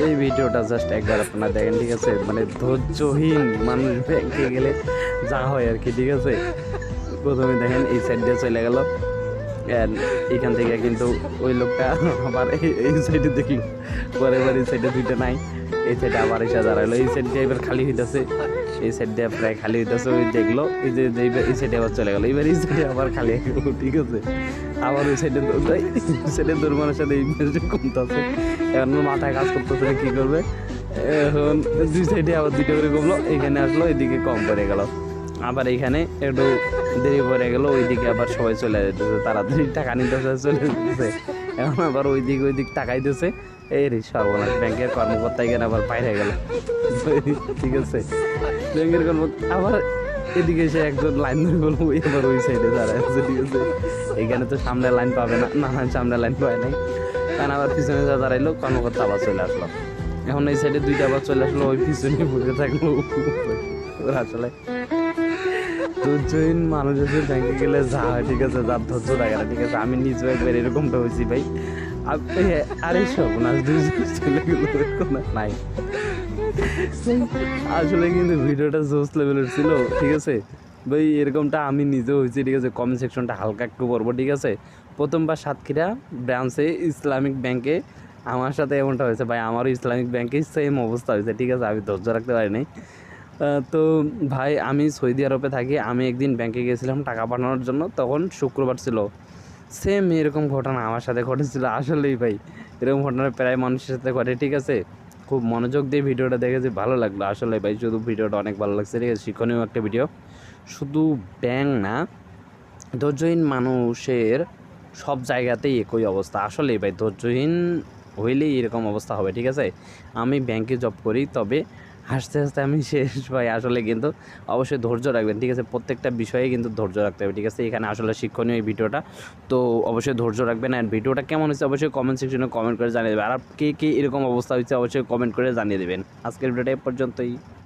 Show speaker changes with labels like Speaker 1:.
Speaker 1: এই ভিডিওটা জাস্ট একবার আপনারা দেখেন, ঠিক আছে? মানে ধৈর্যহীন মানুষ ব্যাংকে গেলে যা হয় আর কি, ঠিক আছে? প্রথমে দেখেন এই সাইড দিয়ে চলে গেল, এখান থেকে কিন্তু ওই লোকটা আবার এই সাইডে দেখলো, পরে এবার এই সাইডে দুইটা নাই, এই সাইডে আবার এসে দাঁড়ালো, এই সাইড দিয়ে এবার খালি হইতেছে, এই সাইড দিয়ে প্রায় খালি হইতেছে, ওই দেখলো এই যে এই সাইডে আবার চলে গেলো, এবার এই সাইডে আবার খালি হয়ে গেলো, ঠিক আছে? আবার ওই সাইডে দৌড়াই, সাইডে দৌড়ানোর সাথে এই কমতেছে, এখন মাথায় কাজ করতেছে কী করবে। এখন দুই সাইডে আবার দুইটা করে কমলো, এইখানে আসলো, এদিকে কম পড়ে গেল, আবার এইখানে একটু দেরি পড়ে গেল, ওইদিকে আবার সবাই চলে যেতেছে, তাড়াতাড়ি টাকা নিতেছে, চলে যেতেছে। এখন আবার ওই দিক টাকাইতেছে, এই রে সর্বনাশ, ব্যাংকের কর্মকর্তা এখানে আবার বাইরে গেল, ঠিক আছে? ব্যাংকের কর্মকর্তা আবার এদিকে এসে একজন লাইন ধরে বলবো, এবার ওই সাইডে দাঁড়ায় আছে, ঠিক আছে? এখানে তো সামনে লাইন পাবে না, না সামনে লাইন পায় নাই, কারণ আবার পিছনে যা দাঁড়াইলো, কর্মকর্তা আবার চলে আসলো, এখন এই সাইডে দুইটা আবার চলে আসলো, ওই পিছনে বসে থাকলো। ওরা আসলে ধৈর্যহীন মানুষ আছে ব্যাংকে গেলে যা হয়, ঠিক আছে? যার ধৈর্য থাকে না, ঠিক আছে? আমি নিজেও একবার এরকমটা হয়েছি ভাই, আরে সর্বনাশ, চলে গেল, নাই। আসলে কিন্তু ভিডিওটা জোস লেভেলের ছিল, ঠিক আছে ভাই? এরকমটা আমি নিজেও হয়েছি, ঠিক আছে? কমেন্ট সেকশনটা হালকা একটু করবো, ঠিক আছে? প্রথমবার সাতক্ষীরা ব্রাঞ্চে ইসলামিক ব্যাংকে আমার সাথে এমনটা হয়েছে ভাই, আমারও ইসলামিক ব্যাংকে সেম অবস্থা হয়েছে, ঠিক আছে? আমি ধৈর্য রাখতে পারিনি। তো ভাই আমি সৌদি আরবে থাকি, আমি একদিন ব্যাংকে গিয়েছিলাম টাকা পাঠানোর জন্য, তখন শুক্রবার ছিল, সেম এরকম ঘটনা আমার সাথে ঘটেছিল। আসলেই ভাই এরকম ঘটনা প্রায় মানুষের সাথে ঘটে, ঠিক আছে? খুব মনোযোগ দিয়ে ভিডিওটা দেখেছি, ভালো লাগলো আসলে ভাই, শুধু ভিডিওটা অনেক ভালো লাগছে, ঠিক আছে? শিক্ষণীয় একটা ভিডিও, শুধু ব্যাংক না, ধৈর্যহীন মানুষের সব জায়গাতেই একই অবস্থা। আসলেই ভাই ধৈর্যহীন হইলেই এরকম অবস্থা হবে, ঠিক আছে? আমি ব্যাংকে জব করি, তবে হাসতে হাসতে আমি শেষ ভাই। আসলে কিন্তু অবশ্যই ধৈর্য রাখবেন, ঠিক আছে? প্রত্যেকটা বিষয়ে কিন্তু ধৈর্য রাখতে হবে, ঠিক আছে? এখানে আসলে শিক্ষণীয় এই ভিডিওটা, তো অবশ্যই ধৈর্য রাখবেন। আর ভিডিওটা কেমন হয়েছে অবশ্যই কমেন্ট সেকশনে কমেন্ট করে জানিয়ে দেবেন, আর কে কে এরকম অবস্থা হয়েছে অবশ্যই কমেন্ট করে জানিয়ে দেবেন। আজকের ভিডিওটা এ পর্যন্তই।